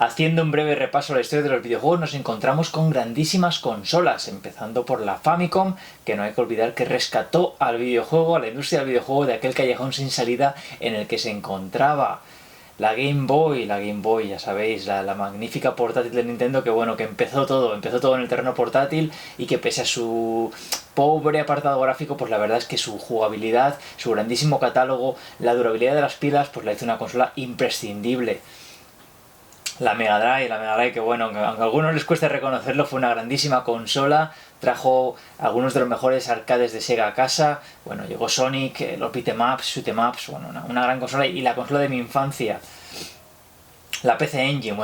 Haciendo un breve repaso a la historia de los videojuegos, nos encontramos con grandísimas consolas, empezando por la Famicom, que no hay que olvidar que rescató al videojuego, a la industria del videojuego, de aquel callejón sin salida en el que se encontraba. La Game Boy, ya sabéis, la magnífica portátil de Nintendo que bueno, que empezó todo en el terreno portátil y que pese a su pobre apartado gráfico, pues la verdad es que su jugabilidad, su grandísimo catálogo, la durabilidad de las pilas, pues la hizo una consola imprescindible. La Mega Drive que bueno, aunque a algunos les cueste reconocerlo, fue una grandísima consola, trajo algunos de los mejores arcades de Sega a casa, bueno, llegó Sonic, los beat'em ups, shoot'em ups, bueno, una gran consola y la consola de mi infancia. La PC Engine,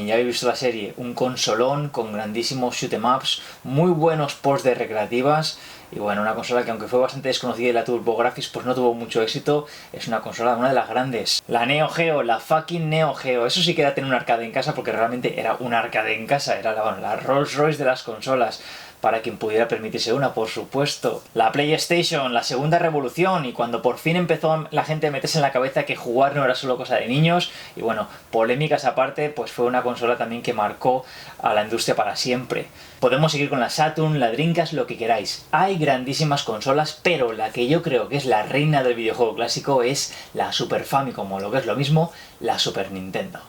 ya habéis visto la serie, un consolón con grandísimos shoot'em ups, muy buenos ports de recreativas y bueno, una consola que aunque fue bastante desconocida y la TurboGrafx pues no tuvo mucho éxito, es una consola, una de las grandes. La Neo Geo, la fucking Neo Geo, eso sí que era tener un arcade en casa porque realmente era un arcade en casa, era la Rolls Royce de las consolas. Para quien pudiera permitirse una, por supuesto. La PlayStation, la segunda revolución, y cuando por fin empezó la gente a meterse en la cabeza que jugar no era solo cosa de niños, y bueno, polémicas aparte, pues fue una consola también que marcó a la industria para siempre. Podemos seguir con la Saturn, la Dreamcast, lo que queráis. Hay grandísimas consolas, pero la que yo creo que es la reina del videojuego clásico es la Super Famicom, o lo que es lo mismo, la Super Nintendo.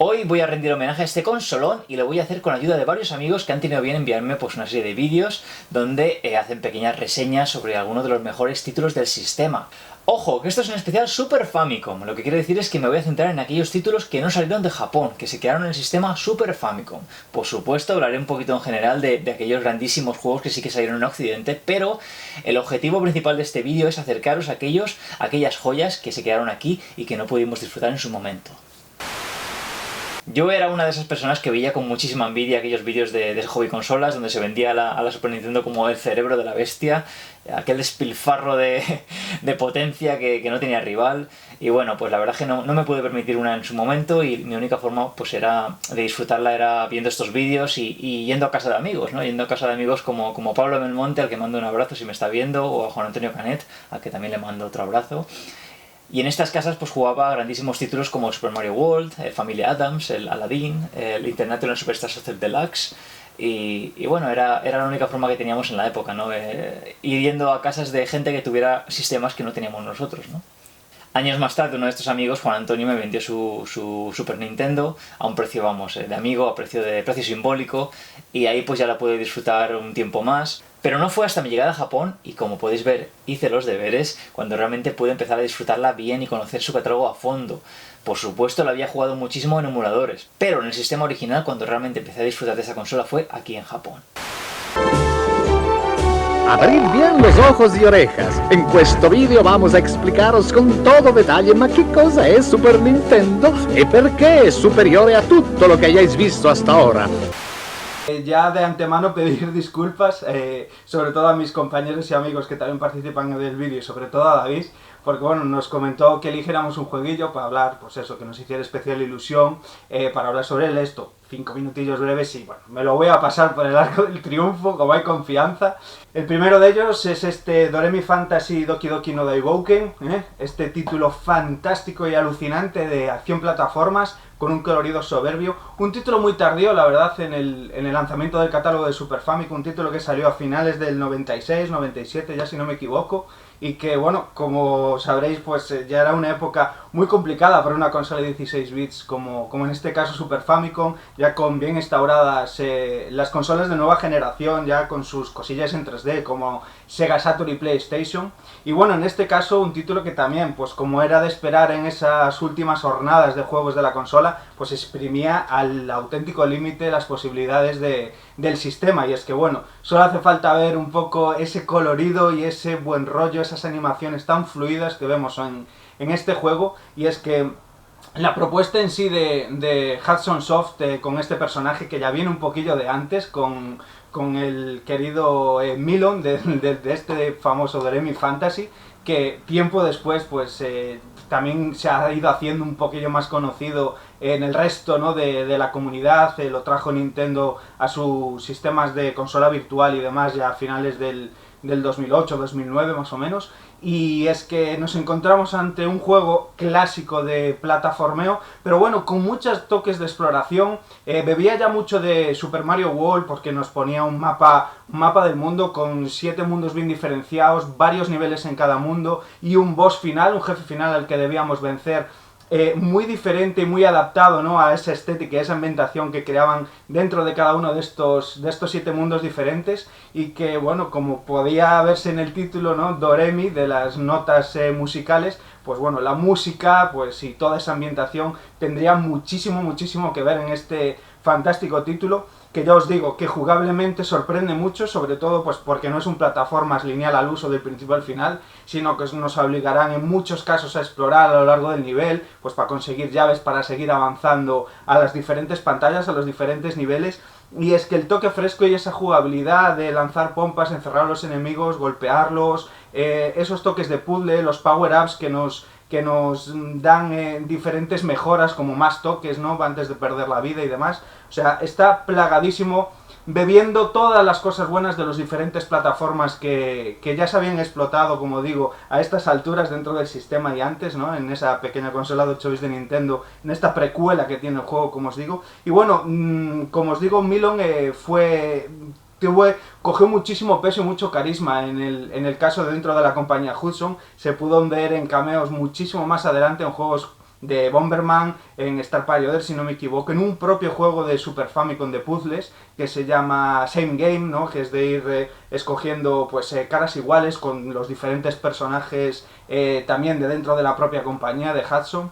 Hoy voy a rendir homenaje a este consolón y lo voy a hacer con ayuda de varios amigos que han tenido bien enviarme pues una serie de vídeos donde hacen pequeñas reseñas sobre algunos de los mejores títulos del sistema. Ojo, que esto es un especial Super Famicom, lo que quiere decir es que me voy a centrar en aquellos títulos que no salieron de Japón, que se quedaron en el sistema Super Famicom. Por supuesto, hablaré un poquito en general de aquellos grandísimos juegos que sí que salieron en Occidente, pero el objetivo principal de este vídeo es acercaros a aquellas joyas que se quedaron aquí y que no pudimos disfrutar en su momento. Yo era una de esas personas que veía con muchísima envidia aquellos vídeos de hobby consolas donde se vendía a la Super Nintendo como el cerebro de la bestia, aquel despilfarro de potencia que no tenía rival. Y bueno, pues la verdad es que no me pude permitir una en su momento y mi única forma pues era de disfrutarla era viendo estos vídeos y yendo a casa de amigos, ¿no? Yendo a casa de amigos como Pablo Belmonte, al que mando un abrazo si me está viendo, o a Juan Antonio Canet, al que también le mando otro abrazo. Y en estas casas pues jugaba grandísimos títulos como Super Mario World, Family Adams, el Aladdin, el International Superstar Soccer Deluxe. Y bueno, era la única forma que teníamos en la época, ¿no? Ir yendo a casas de gente que tuviera sistemas que no teníamos nosotros, ¿no? Años más tarde, uno de estos amigos, Juan Antonio, me vendió su Super Nintendo a un precio, vamos, de amigo, a precio simbólico, y ahí pues ya la pude disfrutar un tiempo más. Pero no fue hasta mi llegada a Japón, y como podéis ver, hice los deberes, cuando realmente pude empezar a disfrutarla bien y conocer su catálogo a fondo. Por supuesto, la había jugado muchísimo en emuladores, pero en el sistema original, cuando realmente empecé a disfrutar de esa consola, fue aquí en Japón. Abrid bien los ojos y orejas. En questo video vamos a explicaros con todo detalle ma che cosa è Super Nintendo e perché è superiore a tutto lo che hayáis visto hasta ora. Ya de antemano pedir disculpas, sobre todo a mis compañeros y amigos que también participan en el vídeo y sobre todo a David, porque bueno, nos comentó que eligiéramos un jueguillo para hablar, pues eso, que nos hiciera especial ilusión, para hablar sobre él, esto, 5 minutillos breves y bueno, me lo voy a pasar por el arco del triunfo, como hay confianza. El primero de ellos es este Doremi Fantasy Doki Doki no Daibouken, este título fantástico y alucinante de acción plataformas, con un colorido soberbio, un título muy tardío, la verdad, en el lanzamiento del catálogo de Super Famicom, un título que salió a finales del 96, 97, ya si no me equivoco, y que, bueno, como sabréis, pues ya era una época muy complicada para una consola de 16 bits, como en este caso Super Famicom, ya con bien instauradas las consolas de nueva generación, ya con sus cosillas en 3D, como Sega Saturn y PlayStation, y bueno, en este caso un título que también, pues como era de esperar en esas últimas jornadas de juegos de la consola, pues exprimía al auténtico límite las posibilidades del sistema, y es que bueno, solo hace falta ver un poco ese colorido y ese buen rollo, esas animaciones tan fluidas que vemos en este juego, y es que la propuesta en sí de Hudson Soft con este personaje que ya viene un poquillo de antes, con el querido Milon de este famoso Doremi Fantasy, que tiempo después pues también se ha ido haciendo un poquillo más conocido en el resto, ¿no?, de la comunidad. Lo trajo Nintendo a sus sistemas de consola virtual y demás ya a finales del 2008, 2009 más o menos, y es que nos encontramos ante un juego clásico de plataformeo, pero bueno, con muchos toques de exploración. Bebía ya mucho de Super Mario World porque nos ponía un mapa del mundo con 7 mundos bien diferenciados, varios niveles en cada mundo y un boss final, un jefe final al que debíamos vencer, muy diferente y muy adaptado, ¿no?, a esa estética y esa ambientación que creaban dentro de cada uno de estos 7 mundos diferentes, y que, bueno, como podía verse en el título, ¿no?, Doremi, de las notas musicales, pues bueno, la música, pues y toda esa ambientación tendría muchísimo que ver en este fantástico título, que ya os digo, que jugablemente sorprende mucho, sobre todo pues porque no es un plataformas lineal al uso del principio al final, sino que nos obligarán en muchos casos a explorar a lo largo del nivel, pues para conseguir llaves, para seguir avanzando a las diferentes pantallas, a los diferentes niveles. Y es que el toque fresco y esa jugabilidad de lanzar pompas, encerrar a los enemigos, golpearlos, esos toques de puzzle, los power-ups que nos dan diferentes mejoras, como más toques, ¿no?, antes de perder la vida y demás. O sea, está plagadísimo, bebiendo todas las cosas buenas de las diferentes plataformas que ya se habían explotado, como digo, a estas alturas dentro del sistema y antes, ¿no?, en esa pequeña consola de 8 bits de Nintendo, en esta precuela que tiene el juego, como os digo. Y bueno, como os digo, Milon cogió muchísimo peso y mucho carisma en el caso de dentro de la compañía Hudson. Se pudo ver en cameos muchísimo más adelante en juegos de Bomberman, en Star Party, si no me equivoco, en un propio juego de Super Famicom de puzzles que se llama Same Game, ¿no?, que es de ir escogiendo pues caras iguales con los diferentes personajes también de dentro de la propia compañía de Hudson.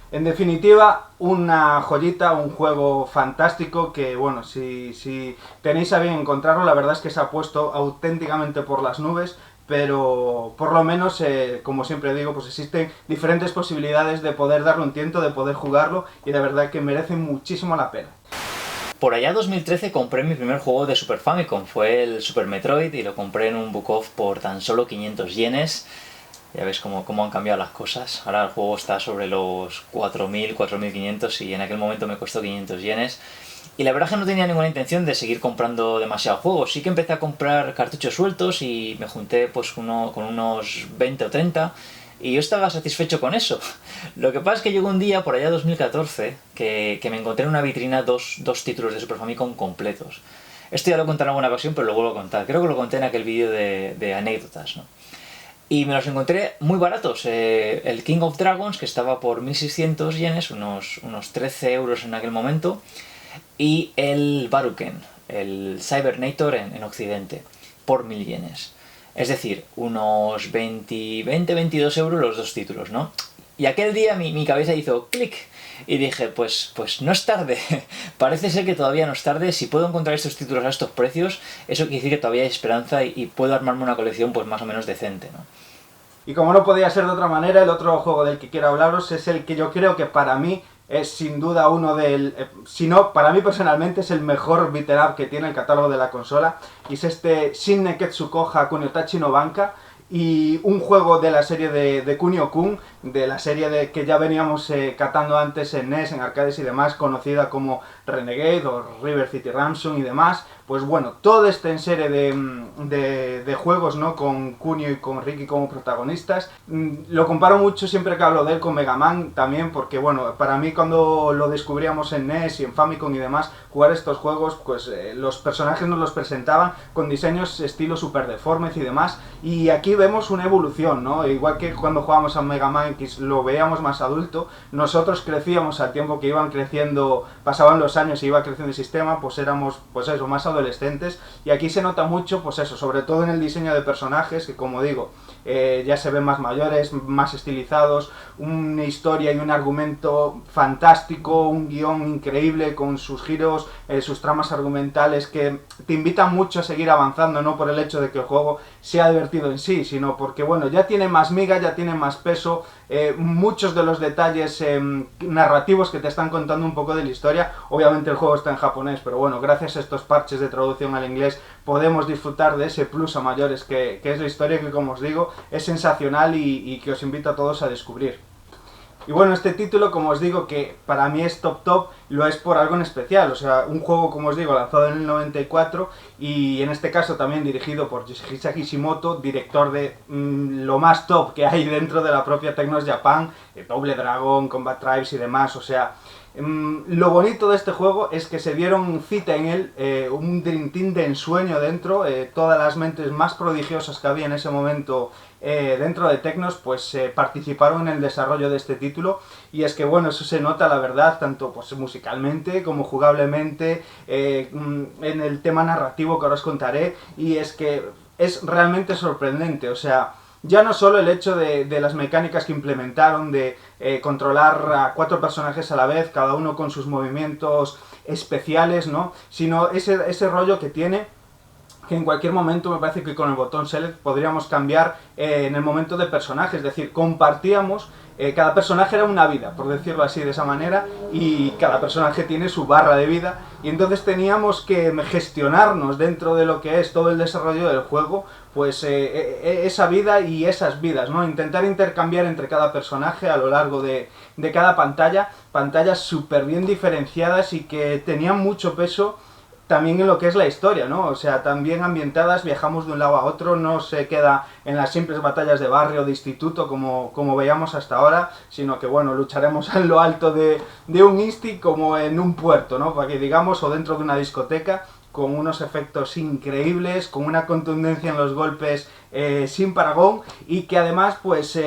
En definitiva, una joyita, un juego fantástico que, bueno, si tenéis a bien encontrarlo, la verdad es que se ha puesto auténticamente por las nubes, pero por lo menos, como siempre digo, pues existen diferentes posibilidades de poder darle un tiento, de poder jugarlo, y de verdad que merece muchísimo la pena. Por allá 2013 compré mi primer juego de Super Famicom, fue el Super Metroid, y lo compré en un Book Off por tan solo 500 yenes. Ya ves cómo han cambiado las cosas. Ahora el juego está sobre los 4.000, 4.500 y en aquel momento me costó 500 yenes. Y la verdad es que no tenía ninguna intención de seguir comprando demasiados juegos. Sí que empecé a comprar cartuchos sueltos y me junté pues con unos 20 o 30 y yo estaba satisfecho con eso. Lo que pasa es que llegó un día, por allá 2014, que me encontré en una vitrina dos títulos de Super Famicom completos. Esto ya lo conté en alguna ocasión, pero lo vuelvo a contar. Creo que lo conté en aquel vídeo de anécdotas, ¿no? Y me los encontré muy baratos. El King of Dragons, que estaba por 1.600 yenes, unos 13 euros en aquel momento, y el Baruken, el Cybernator en Occidente, por 1.000 yenes. Es decir, unos 20-22 euros los dos títulos, ¿no? Y aquel día mi cabeza hizo clic y dije, pues no es tarde. Parece ser que todavía no es tarde. Si puedo encontrar estos títulos a estos precios, eso quiere decir que todavía hay esperanza y puedo armarme una colección pues más o menos decente, ¿no? Y como no podía ser de otra manera, el otro juego del que quiero hablaros es el que yo creo que para mí es sin duda uno del... si no, para mí personalmente es el mejor beat'em up que tiene el catálogo de la consola, y es este Shin Neketsu Koha Kunio-Tachi no Banka, y un juego de la serie de Kunio-kun, de la serie que ya veníamos catando antes en NES, en arcades y demás, conocida como Renegade o River City Ransom y demás. Pues bueno, todo este en serie de juegos, ¿no? Con Kunio y con Ricky como protagonistas. Lo comparo mucho siempre que hablo de él con Mega Man también, porque bueno, para mí cuando lo descubríamos en NES y en Famicom y demás, jugar estos juegos, pues los personajes nos los presentaban con diseños estilo super deformes y demás, y aquí vemos una evolución, ¿no? Igual que cuando jugábamos a Mega Man X lo veíamos más adulto, nosotros crecíamos al tiempo que iban creciendo, pasaban los años y iba creciendo el sistema, pues éramos, pues eso, más adolescentes, y aquí se nota mucho, pues eso, sobre todo en el diseño de personajes, que como digo, ya se ven más mayores, más estilizados, una historia y un argumento fantástico, un guión increíble con sus giros, sus tramas argumentales que te invitan mucho a seguir avanzando, no por el hecho de que el juego sea divertido en sí, sino porque bueno, ya tiene más miga, ya tiene más peso, muchos de los detalles narrativos que te están contando un poco de la historia. Obviamente el juego está en japonés, pero bueno, gracias a estos parches de traducción al inglés podemos disfrutar de ese plus a mayores que es la historia, que como os digo es sensacional y que os invito a todos a descubrir. Y bueno, este título, como os digo, que para mí es top, lo es por algo en especial. O sea, un juego, como os digo, lanzado en el 94 y en este caso también dirigido por Yoshihisa Kishimoto, director de lo más top que hay dentro de la propia Technos Japan, Double Dragon, Combat Tribes y demás. O sea, lo bonito de este juego es que se dieron cita en él, un Dream Team de ensueño dentro, todas las mentes más prodigiosas que había en ese momento dentro de Technos, pues participaron en el desarrollo de este título, y es que bueno, eso se nota la verdad, tanto pues musicalmente como jugablemente, en el tema narrativo que ahora os contaré, y es que es realmente sorprendente. O sea, ya no solo el hecho de las mecánicas que implementaron, de controlar a 4 personajes a la vez, cada uno con sus movimientos especiales, ¿no? Sino ese rollo que tiene, que en cualquier momento me parece que con el botón Select podríamos cambiar en el momento de personaje, es decir, compartíamos, cada personaje era una vida, por decirlo así de esa manera, y cada personaje tiene su barra de vida, y entonces teníamos que gestionarnos dentro de lo que es todo el desarrollo del juego, pues esa vida y esas vidas, ¿no? Intentar intercambiar entre cada personaje a lo largo de cada pantalla, pantallas súper bien diferenciadas y que tenían mucho peso también en lo que es la historia, ¿no? O sea, también ambientadas, viajamos de un lado a otro, no se queda en las simples batallas de barrio o de instituto como veíamos hasta ahora, sino que, bueno, lucharemos en lo alto de un insti como en un puerto, ¿no? Para que digamos, o dentro de una discoteca, con unos efectos increíbles, con una contundencia en los golpes sin parangón, y que además, pues...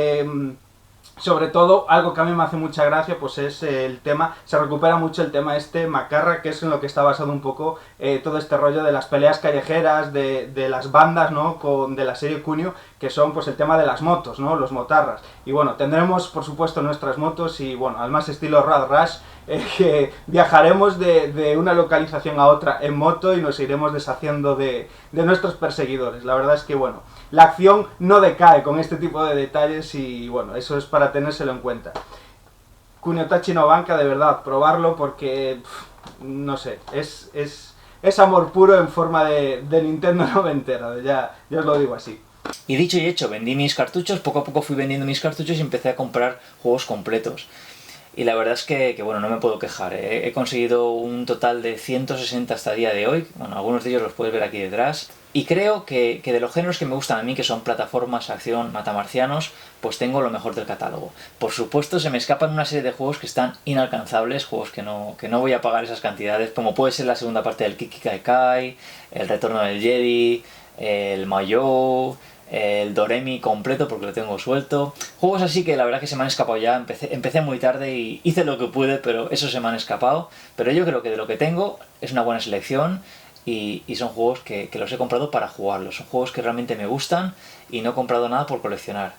sobre todo, algo que a mí me hace mucha gracia, pues es el tema, se recupera mucho el tema macarra, que es en lo que está basado un poco todo este rollo de las peleas callejeras, de las bandas, ¿no? De la serie Kunio, que son pues el tema de las motos, ¿no? Los motarras. Y bueno, tendremos por supuesto nuestras motos y bueno, al más estilo Rad Rush, que viajaremos de una localización a otra en moto y nos iremos deshaciendo de nuestros perseguidores. La verdad es que bueno, la acción no decae con este tipo de detalles y bueno, eso es para tenérselo en cuenta. Kunio-Tachi no Banka, de verdad, probarlo porque, no sé, es amor puro en forma de Nintendo noventera, ya os lo digo así. Y dicho y hecho, vendí mis cartuchos, poco a poco fui vendiendo mis cartuchos y empecé a comprar juegos completos. Y la verdad es que bueno, no me puedo quejar. He conseguido un total de 160 hasta el día de hoy. Bueno, algunos de ellos los puedes ver aquí detrás. Y creo que de los géneros que me gustan a mí, que son plataformas, acción, matamarcianos, pues tengo lo mejor del catálogo. Por supuesto, se me escapan una serie de juegos que están inalcanzables, juegos que no voy a pagar esas cantidades, como puede ser la segunda parte del Kiki Kai Kai, el Retorno del Jedi, el Mayo, el Doremi completo porque lo tengo suelto. Juegos así que la verdad que se me han escapado ya. Empecé muy tarde y hice lo que pude, pero eso se me han escapado. Pero yo creo que de lo que tengo es una buena selección y son juegos que los he comprado para jugarlos. Son juegos que realmente me gustan y no he comprado nada por coleccionar.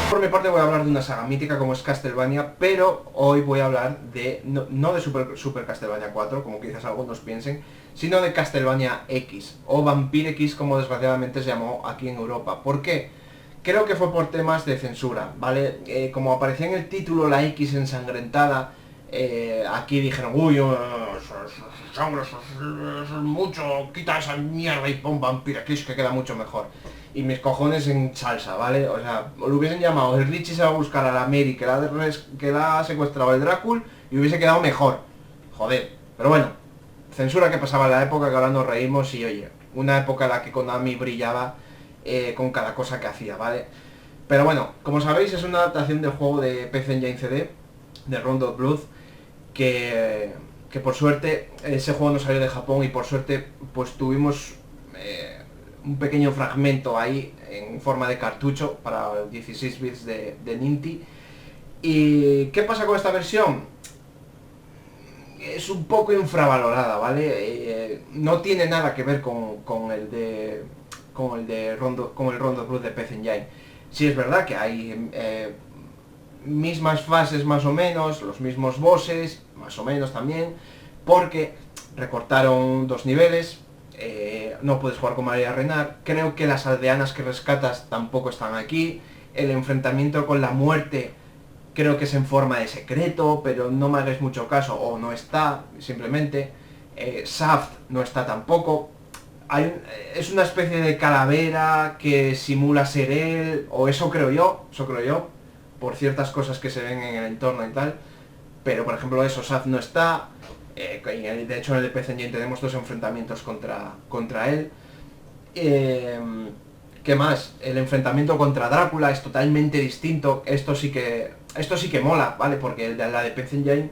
Por mi parte voy a hablar de una saga mítica como es Castlevania, pero hoy voy a hablar de no de Super Castlevania 4, como quizás algunos piensen, sino de Castlevania X, o Vampire X como desgraciadamente se llamó aquí en Europa. ¿Por qué? Creo que fue por temas de censura, ¿vale? Como aparecía en el título la X ensangrentada, aquí dijeron, uy, sangre, es mucho, quita esa mierda y pon Vampire X que queda mucho mejor. Y mis cojones en salsa, ¿vale? O sea, lo hubiesen llamado, el Richie se va a buscar a la Mary que la ha secuestrado el Drácula y hubiese quedado mejor. Joder, pero bueno, censura que pasaba en la época, que ahora nos reímos y oye, una época en la que Konami brillaba con cada cosa que hacía, ¿vale? Pero bueno, como sabéis es una adaptación del juego de PC Engine CD, de Rondo of Blood, que por suerte ese juego no salió de Japón y por suerte pues tuvimos un pequeño fragmento ahí en forma de cartucho para 16 bits de Ninty. ¿Y qué pasa con esta versión? Es un poco infravalorada, ¿vale? No tiene nada que ver con el Rondo Plus de PC Engine. Sí es verdad que hay mismas fases más o menos, los mismos bosses, más o menos también, porque recortaron 2 niveles, no puedes jugar con María Renard, creo que las aldeanas que rescatas tampoco están aquí, el enfrentamiento con la muerte creo que es en forma de secreto, pero no me hagáis mucho caso, o no está, simplemente, Shaft no está tampoco, es una especie de calavera que simula ser él, o eso creo yo, por ciertas cosas que se ven en el entorno y tal, pero por ejemplo eso, Shaft no está, de hecho en el PC Engine tenemos 2 enfrentamientos contra él. ¿Qué más? El enfrentamiento contra Drácula es totalmente distinto, esto sí que mola, ¿vale? Porque el de la de PC Engine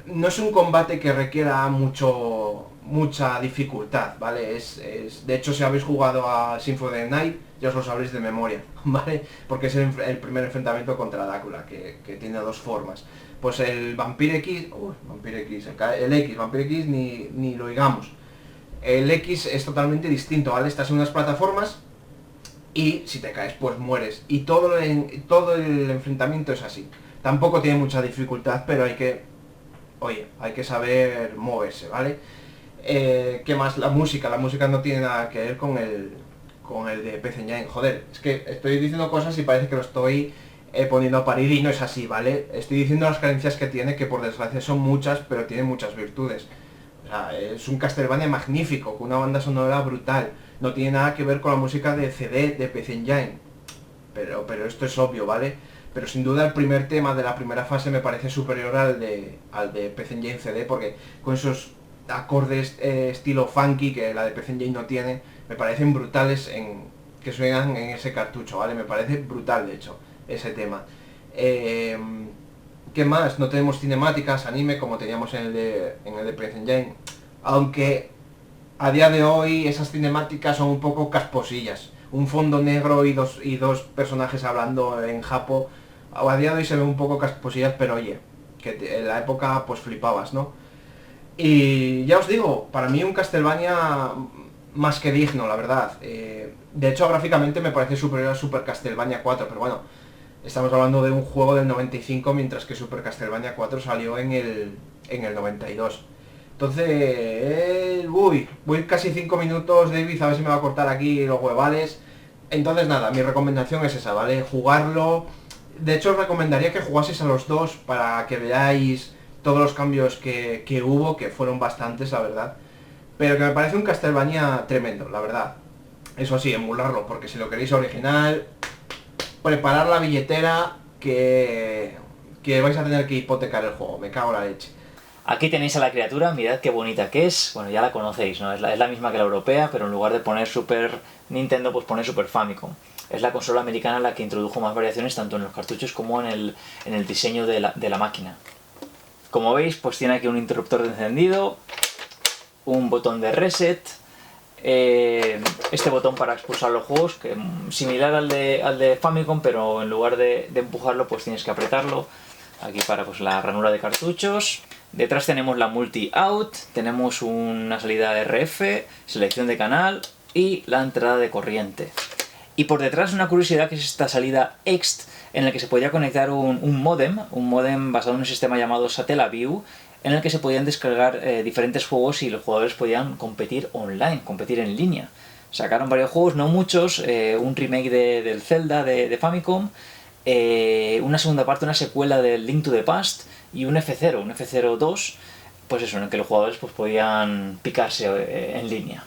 no es un combate que requiera mucha dificultad, ¿vale? De hecho, si habéis jugado a Symphony of the Night, ya os lo sabréis de memoria, ¿vale? Porque es el primer enfrentamiento contra Drácula, que tiene 2 formas. Pues el Vampire X, Vampire X ni lo digamos. El X es totalmente distinto, ¿vale? Estás en unas plataformas y si te caes pues mueres. Y todo el enfrentamiento es así. Tampoco tiene mucha dificultad, pero hay que saber moverse, ¿vale? ¿Qué más? La música no tiene nada que ver con el de PC Engine. Joder, es que estoy diciendo cosas y parece que lo estoy poniendo a parir y no es así, ¿vale? Estoy diciendo las carencias que tiene, que por desgracia son muchas, pero tiene muchas virtudes. O sea, es un Castlevania magnífico, con una banda sonora brutal. No tiene nada que ver con la música de CD de PC Engine. Pero esto es obvio, ¿vale? Pero sin duda el primer tema de la primera fase me parece superior al de PC Engine CD, porque con esos acordes estilo funky que la de PC Engine no tiene, me parecen brutales que suenan en ese cartucho, ¿vale? Me parece brutal, de hecho, ese tema. ¿Qué más? No tenemos cinemáticas, anime, como teníamos en el de PC Engine, aunque a día de hoy esas cinemáticas son un poco casposillas. Un fondo negro y dos personajes hablando en japo, a día de hoy se ven un poco casposillas, pero oye, que en la época pues flipabas, ¿no? Y ya os digo, para mí un Castlevania más que digno, la verdad. De hecho, gráficamente me parece superior a Super Castlevania 4, pero bueno, estamos hablando de un juego del 95, mientras que Super Castlevania 4 salió en el 92. Entonces, voy casi 5 minutos, David, a ver si me va a cortar aquí los huevales. Entonces nada, mi recomendación es esa, ¿vale? Jugarlo. De hecho, os recomendaría que jugaseis a los 2 para que veáis todos los cambios que hubo, que fueron bastantes, la verdad. Pero que me parece un Castlevania tremendo, la verdad. Eso sí, emularlo, porque si lo queréis original, preparar la billetera que vais a tener que hipotecar el juego, me cago en la leche. Aquí tenéis a la criatura, mirad qué bonita que es. Bueno, ya la conocéis, ¿no? Es la misma que la europea, pero en lugar de poner Super Nintendo, pues pone Super Famicom. Es la consola americana la que introdujo más variaciones tanto en los cartuchos como en el diseño de la máquina. Como veis, pues tiene aquí un interruptor de encendido, un botón de reset, este botón para expulsar los juegos, que es similar al de Famicom, pero en lugar de empujarlo, pues tienes que apretarlo. Aquí para pues la ranura de cartuchos. Detrás tenemos la multi-out, tenemos una salida RF, selección de canal, y la entrada de corriente. Y por detrás una curiosidad que es esta salida EXT en la que se podía conectar un módem basado en un sistema llamado Satellaview, en el que se podían descargar diferentes juegos y los jugadores podían competir online, competir en línea. Sacaron varios juegos, no muchos, un remake del Zelda de Famicom, una segunda parte, una secuela del Link to the Past y un F0, un F0 2, pues eso, en el que los jugadores pues, podían picarse en línea.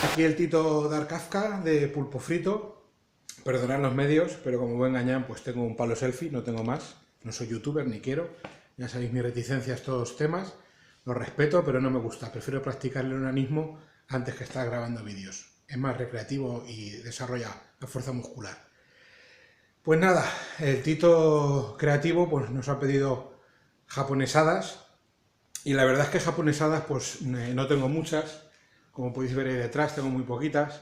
Aquí el Tito Dark Kafka de Pulpo Frito. Perdonad los medios, pero como buen gañán pues tengo un palo selfie, no tengo más. No soy youtuber ni quiero. Ya sabéis mi reticencia a estos temas. Los respeto, pero no me gusta. Prefiero practicar el onanismo antes que estar grabando vídeos. Es más recreativo y desarrolla la fuerza muscular. Pues nada, el Tito creativo pues nos ha pedido japonesadas. Y la verdad es que japonesadas pues no tengo muchas. Como podéis ver ahí detrás, tengo muy poquitas.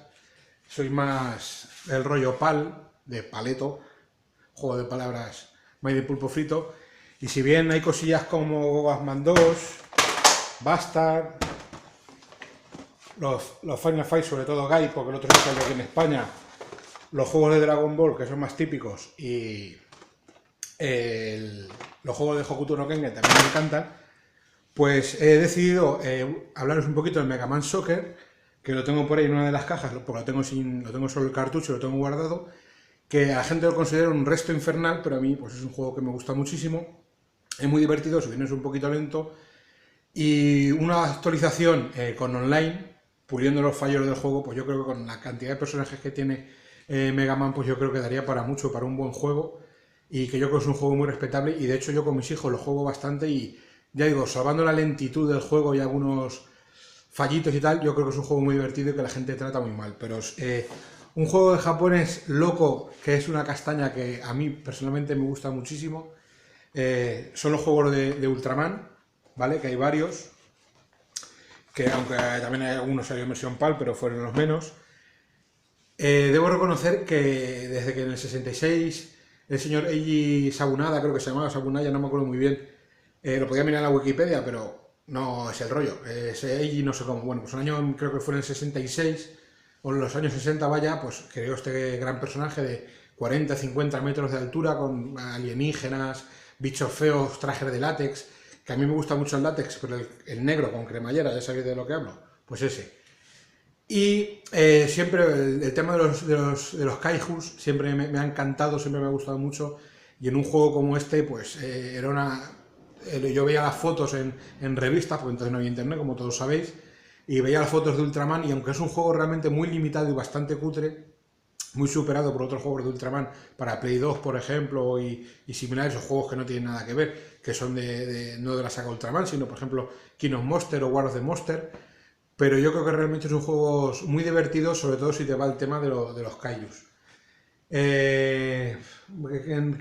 Soy más del rollo PAL, de paleto, juego de palabras Made de Pulpo Frito. Y si bien hay cosillas como Ghostman 2, Bastard, los Final Fight, sobre todo Guy, porque el otro día salió aquí en España, los juegos de Dragon Ball, que son más típicos, y los juegos de Hokuto no Ken, que también me encantan, pues he decidido hablaros un poquito del Mega Man Soccer, que lo tengo por ahí en una de las cajas, porque lo tengo solo el cartucho, lo tengo guardado, que a la gente lo considera un resto infernal, pero a mí pues es un juego que me gusta muchísimo. Es muy divertido, si bien es un poquito lento, y una actualización con online, puliendo los fallos del juego, pues yo creo que con la cantidad de personajes que tiene Mega Man, pues yo creo que daría para mucho, para un buen juego, y que yo creo que es un juego muy respetable, y de hecho yo con mis hijos lo juego bastante, y ya digo, salvando la lentitud del juego y algunos fallitos y tal, yo creo que es un juego muy divertido y que la gente trata muy mal, pero un juego de japonés loco, que es una castaña que a mí personalmente me gusta muchísimo. Son los juegos de Ultraman, ¿vale? Que hay varios, que aunque también hay algunos salió en versión PAL, pero fueron los menos. Debo reconocer que desde que en el 66 el señor Eiji Sabunada, creo que se llamaba Sabunaya, no me acuerdo muy bien, lo podía mirar en la Wikipedia, pero no es el rollo. Ese Eiji no sé cómo, bueno, pues un año creo que fue en el 66, o en los años 60 vaya, pues creó este gran personaje de 40-50 metros de altura con alienígenas, bichos feos, trajes de látex, que a mí me gusta mucho el látex, pero el negro con cremallera, ya sabéis de lo que hablo, pues ese. Y siempre el tema de los kaijus siempre me ha encantado, siempre me ha gustado mucho, y en un juego como este, pues era yo veía las fotos en revistas, porque entonces no había internet, como todos sabéis, y veía las fotos de Ultraman, y aunque es un juego realmente muy limitado y bastante cutre, muy superado por otros juegos de Ultraman para Play 2, por ejemplo, y similares, o juegos que no tienen nada que ver, que son no de la saga Ultraman, sino, por ejemplo, King of Monsters o War of the Monsters, pero yo creo que realmente son juegos muy divertidos, sobre todo si te va el tema de los kaijus. ¿Qué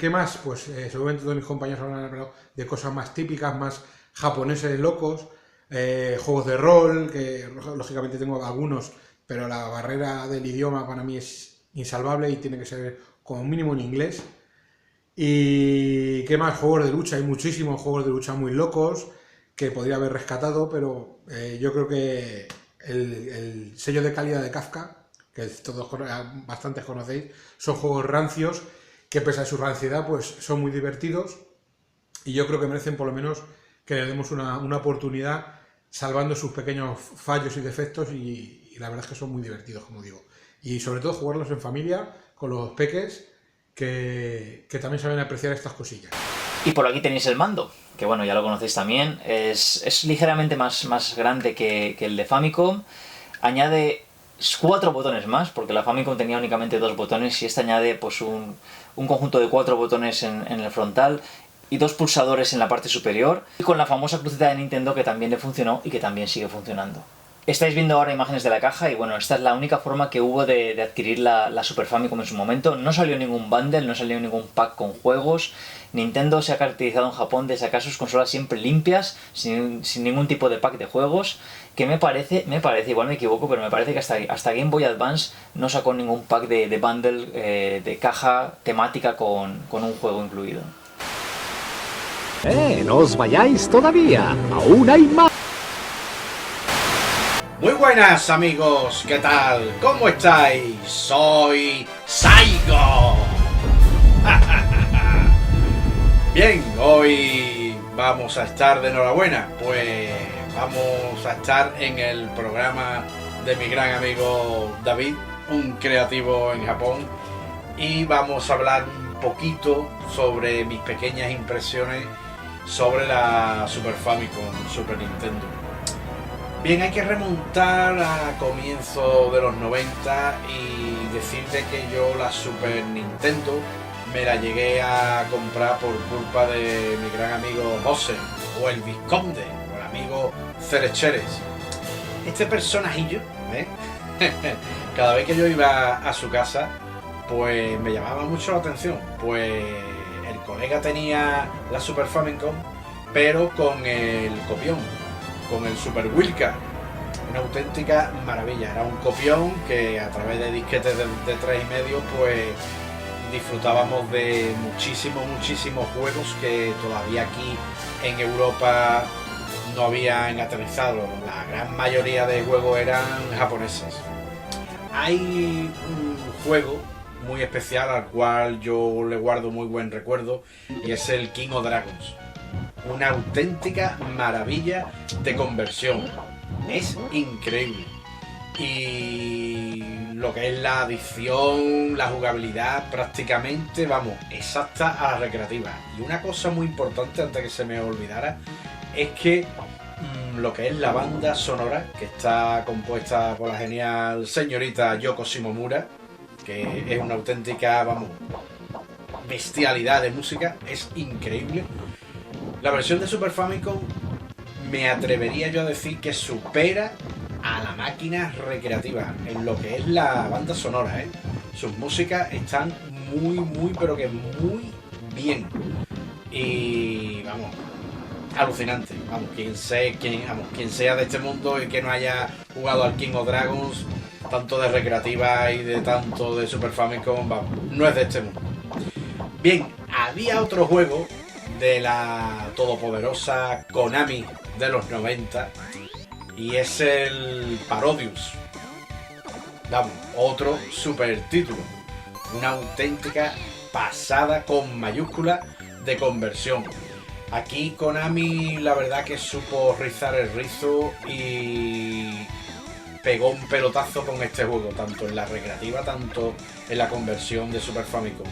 más? Pues seguramente todos mis compañeros habrán hablado de cosas más típicas, más japoneses locos, juegos de rol, que lógicamente tengo algunos, pero la barrera del idioma para mí es insalvable y tiene que ser como mínimo en inglés. Y qué más, juegos de lucha, hay muchísimos juegos de lucha muy locos que podría haber rescatado, pero yo creo que el sello de calidad de Kafka, que todos bastantes conocéis, son juegos rancios que pese a su ranciedad pues son muy divertidos, y yo creo que merecen por lo menos que le demos una oportunidad, salvando sus pequeños fallos y defectos, y la verdad es que son muy divertidos, como digo. Y sobre todo jugarlos en familia, con los peques, que también saben apreciar estas cosillas. Y por aquí tenéis el mando, que bueno, ya lo conocéis también, es ligeramente más grande que el de Famicom, añade 4 botones más, porque la Famicom tenía únicamente 2 botones, y este añade pues un conjunto de 4 botones en el frontal, y 2 pulsadores en la parte superior, y con la famosa cruceta de Nintendo que también le funcionó y que también sigue funcionando. Estáis viendo ahora imágenes de la caja, y bueno, esta es la única forma que hubo de adquirir la Super Famicom en su momento. No salió ningún bundle, no salió ningún pack con juegos. Nintendo se ha caracterizado en Japón de sacar sus consolas siempre limpias, sin ningún tipo de pack de juegos, que me parece, igual me equivoco, pero me parece que hasta Game Boy Advance no sacó ningún pack de bundle de caja temática con un juego incluido. No os vayáis todavía, aún hay más. Muy buenas amigos, ¿qué tal? ¿Cómo estáis? Soy Saigo. Bien, hoy vamos a estar de enhorabuena, pues vamos a estar en el programa de mi gran amigo David, un creativo en Japón, y vamos a hablar un poquito sobre mis pequeñas impresiones sobre la Super Famicom, Super Nintendo. Bien, hay que remontar a comienzos de los 90 y decirte que yo la Super Nintendo me la llegué a comprar por culpa de mi gran amigo José, o el Visconde, o el amigo Cerecheres. Este personajillo, cada vez que yo iba a su casa, pues me llamaba mucho la atención, pues el colega tenía la Super Famicom, pero con el copión, con el Super Wilca, una auténtica maravilla. Era un copión que a través de disquetes de 3,5 pues disfrutábamos de muchísimos juegos que todavía aquí en Europa no habían aterrizado. La gran mayoría de juegos eran japoneses. Hay un juego muy especial al cual yo le guardo muy buen recuerdo y es el King of Dragons. Una auténtica maravilla de conversión. Es increíble. Y lo que es la adición, la jugabilidad, prácticamente, vamos, exacta a la recreativa. Y una cosa muy importante, antes que se me olvidara, es que lo que es la banda sonora, que está compuesta por la genial señorita Yoko Shimomura, que es una auténtica, vamos, bestialidad de música, es increíble. La versión de Super Famicom me atrevería yo a decir que supera a la máquina recreativa en lo que es la banda sonora, Sus músicas están muy, pero que muy bien. Y vamos, alucinante. Vamos, quien sea de este mundo y que no haya jugado al King of Dragons, tanto de recreativa y de tanto de Super Famicom, vamos, no es de este mundo. Bien, había otro juego de la todopoderosa Konami de los 90 y es el Parodius. Vamos, otro super título, una auténtica pasada con mayúscula de conversión. Aquí Konami la verdad que supo rizar el rizo y pegó un pelotazo con este juego, tanto en la recreativa, tanto en la conversión de Super Famicom.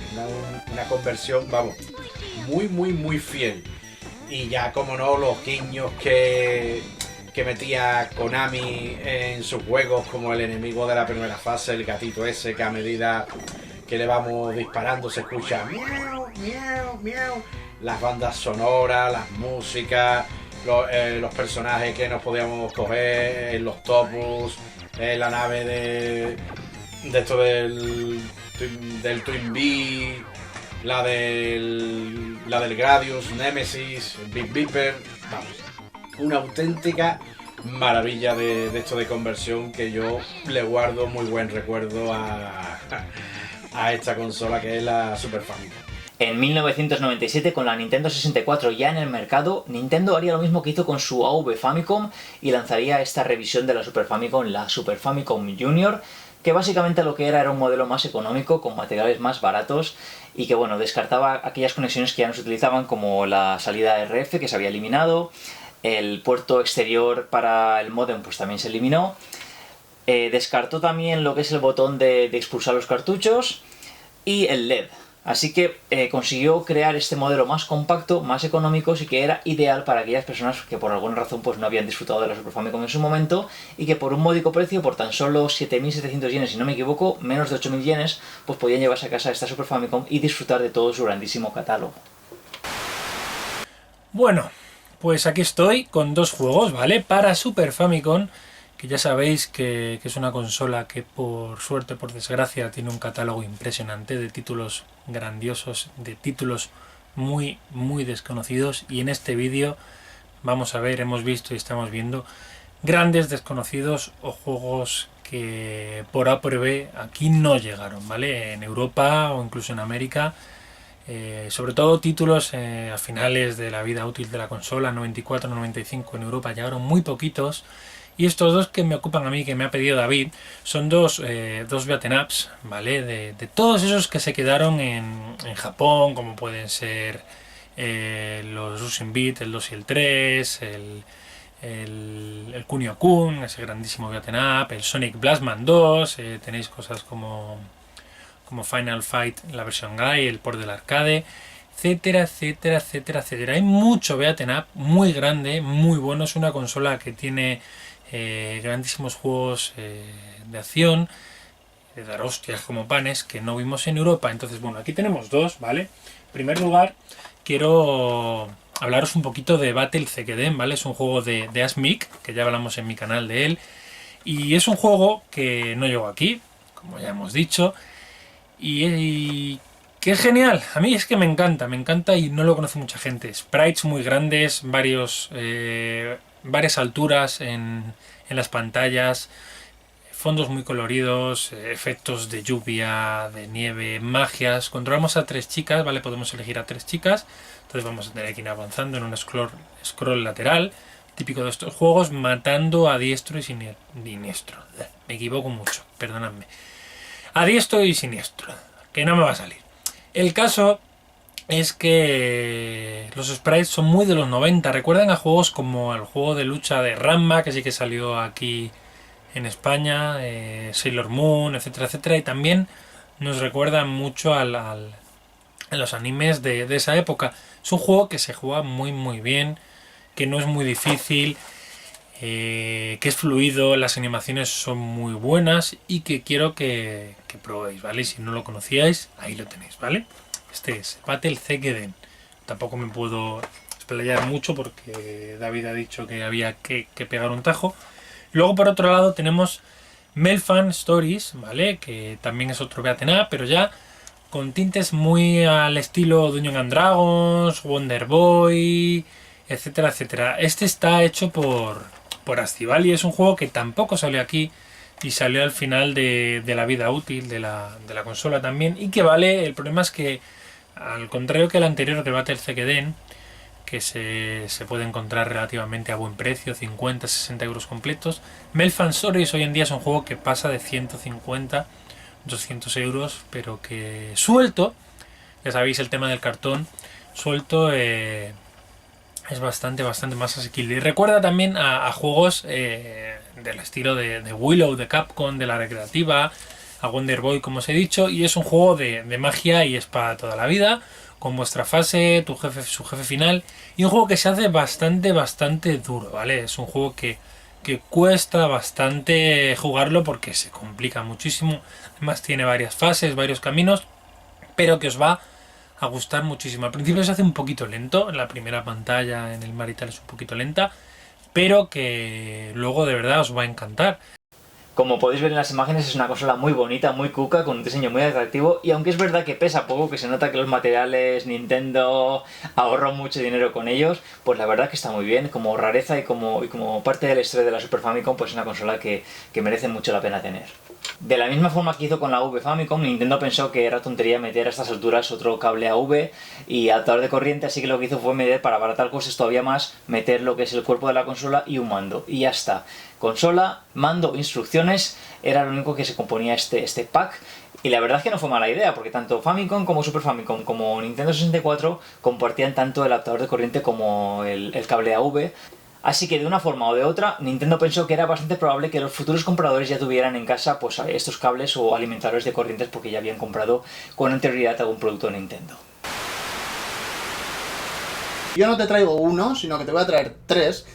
Una conversión, vamos, muy fiel. Y ya como no, los guiños que metía Konami en sus juegos, como el enemigo de la primera fase, el gatito ese, que a medida que le vamos disparando se escucha miau, miau, miau. Las bandas sonoras, las músicas, los personajes que nos podíamos coger en los topos, la nave de esto del Twin Bee, la del Gradius, Nemesis, Big Beeper, vamos, una auténtica maravilla de esto de conversión que yo le guardo muy buen recuerdo a esta consola que es la Super Famicom. En 1997, con la Nintendo 64 ya en el mercado, Nintendo haría lo mismo que hizo con su AV Famicom y lanzaría esta revisión de la Super Famicom, la Super Famicom Junior, que básicamente lo que era un modelo más económico, con materiales más baratos y que, bueno, descartaba aquellas conexiones que ya no se utilizaban, como la salida RF, que se había eliminado, el puerto exterior para el módem pues también se eliminó, descartó también lo que es el botón de expulsar los cartuchos y el LED. Así que consiguió crear este modelo más compacto, más económico y que era ideal para aquellas personas que por alguna razón pues no habían disfrutado de la Super Famicom en su momento y que por un módico precio, por tan solo 7.700 yenes, si no me equivoco, menos de 8.000 yenes, pues podían llevarse a casa esta Super Famicom y disfrutar de todo su grandísimo catálogo. Bueno, pues aquí estoy con dos juegos, ¿vale? Para Super Famicom, que ya sabéis que es una consola que por suerte, por desgracia, tiene un catálogo impresionante de títulos grandiosos, de títulos muy desconocidos, y en este vídeo vamos a ver, hemos visto y estamos viendo grandes desconocidos o juegos que por A por B aquí no llegaron, ¿vale? En Europa o incluso en América, sobre todo títulos a finales de la vida útil de la consola, 94-95 en Europa llegaron muy poquitos. Y estos dos que me ocupan a mí, que me ha pedido David, son dos beaten ups, ¿vale? De todos esos que se quedaron en Japón, como pueden ser los Rushing Beat, el 2 y el 3, el Kunio-kun, ese grandísimo beaten up, el Sonic Blastman 2, tenéis cosas como Final Fight, la versión Guy, el port del arcade, etcétera, etcétera, etcétera, etcétera. Hay mucho beaten up, muy grande, muy bueno. Es una consola que tiene grandísimos juegos de acción, de dar hostias como panes, que no vimos en Europa. Entonces, bueno, aquí tenemos dos, ¿vale? En primer lugar, quiero hablaros un poquito de Battle Zekiden, ¿vale? Es un juego de Asmik, que ya hablamos en mi canal de él. Y es un juego que no llegó aquí, como ya hemos dicho. Y que es genial, a mí es que me encanta y no lo conoce mucha gente. Sprites muy grandes, varias alturas en las pantallas, fondos muy coloridos, efectos de lluvia, de nieve, magias. Controlamos a 3 chicas, ¿vale? Podemos elegir a 3 chicas, entonces vamos a tener que ir avanzando en un scroll lateral, típico de estos juegos, matando a diestro y siniestro. Me equivoco mucho, perdonadme. A diestro y siniestro, que no me va a salir. El caso es que los sprites son muy de los 90. Recuerdan a juegos como el juego de lucha de Ranma, que sí que salió aquí en España, Sailor Moon, etcétera, etcétera. Y también nos recuerdan mucho a los animes de esa época. Es un juego que se juega muy muy bien, que no es muy difícil, que es fluido, las animaciones son muy buenas y que quiero que probéis, ¿vale? Si no lo conocíais, ahí lo tenéis, ¿vale? Este es Battle Zekiden. Tampoco me puedo explayar mucho porque David ha dicho que había que pegar un tajo. Luego, por otro lado, tenemos Melfan Stories, ¿vale? Que también es otro beaten up, pero ya con tintes muy al estilo Dungeons and Dragons, Wonder Boy, etcétera, etcétera. Este está hecho por Astival y es un juego que tampoco salió aquí y salió al final de la vida útil de la consola también, y que vale. El problema es que, al contrario que el anterior, que Battle Zekiden, que se puede encontrar relativamente a buen precio, 50-60 euros completos, Melfan Stories hoy en día es un juego que pasa de 150-200 euros, pero que suelto, ya sabéis el tema del cartón, suelto es bastante más asequible. Y recuerda también a juegos del estilo de Willow, de Capcom, de la recreativa, a Wonder Boy, como os he dicho, y es un juego de magia y es para toda la vida, con vuestra fase, su jefe final, y un juego que se hace bastante duro, ¿vale? Es un juego que cuesta bastante jugarlo porque se complica muchísimo, además tiene varias fases, varios caminos, pero que os va a gustar muchísimo. Al principio se hace un poquito lento, en la primera pantalla, en el mar y tal, es un poquito lenta, pero que luego de verdad os va a encantar. Como podéis ver en las imágenes, es una consola muy bonita, muy cuca, con un diseño muy atractivo, y aunque es verdad que pesa poco, que se nota que los materiales Nintendo ahorró mucho dinero con ellos, pues la verdad que está muy bien, como rareza y como parte del estrés de la Super Famicom, pues es una consola que merece mucho la pena tener. De la misma forma que hizo con la V Famicom, Nintendo pensó que era tontería meter a estas alturas otro cable AV y adaptador de corriente, así que lo que hizo fue meter, para abaratar costes todavía más, meter lo que es el cuerpo de la consola y un mando, y ya está. Consola, mando, instrucciones, era lo único que se componía este pack. Y la verdad es que no fue mala idea, porque tanto Famicom como Super Famicom como Nintendo 64 compartían tanto el adaptador de corriente como el cable AV. Así que de una forma o de otra, Nintendo pensó que era bastante probable que los futuros compradores ya tuvieran en casa pues estos cables o alimentadores de corrientes, porque ya habían comprado con anterioridad algún producto de Nintendo. Yo no te traigo uno, sino que te voy a traer tres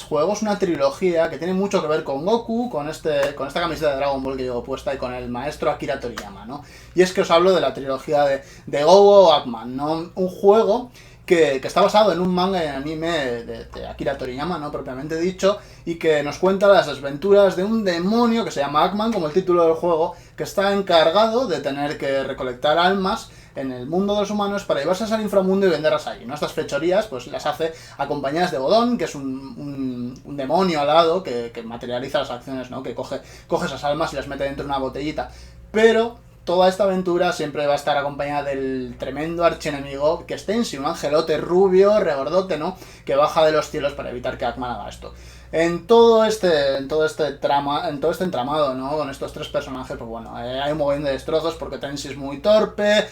juegos, una trilogía que tiene mucho que ver con Goku, con esta camiseta de Dragon Ball que llevo puesta y con el maestro Akira Toriyama, ¿no? Y es que os hablo de la trilogía de Go-Go Eggman, ¿no? Un juego que está basado en un manga y anime de Akira Toriyama, ¿no? Propiamente dicho, y que nos cuenta las desventuras de un demonio que se llama Eggman, como el título del juego, que está encargado de tener que recolectar almas en el mundo de los humanos para llevarse al inframundo y venderlas allí, ¿no? Estas fechorías pues las hace acompañadas de Godón, que es un demonio alado que materializa las acciones, ¿no? Que coge esas almas y las mete dentro de una botellita. Pero toda esta aventura siempre va a estar acompañada del tremendo archienemigo que es Tensi, un angelote rubio, regordote, ¿no? Que baja de los cielos para evitar que Eggman haga esto. En todo este entramado, ¿no? Con estos tres personajes, pues bueno, hay un montón de destrozos porque Tenshi es muy torpe.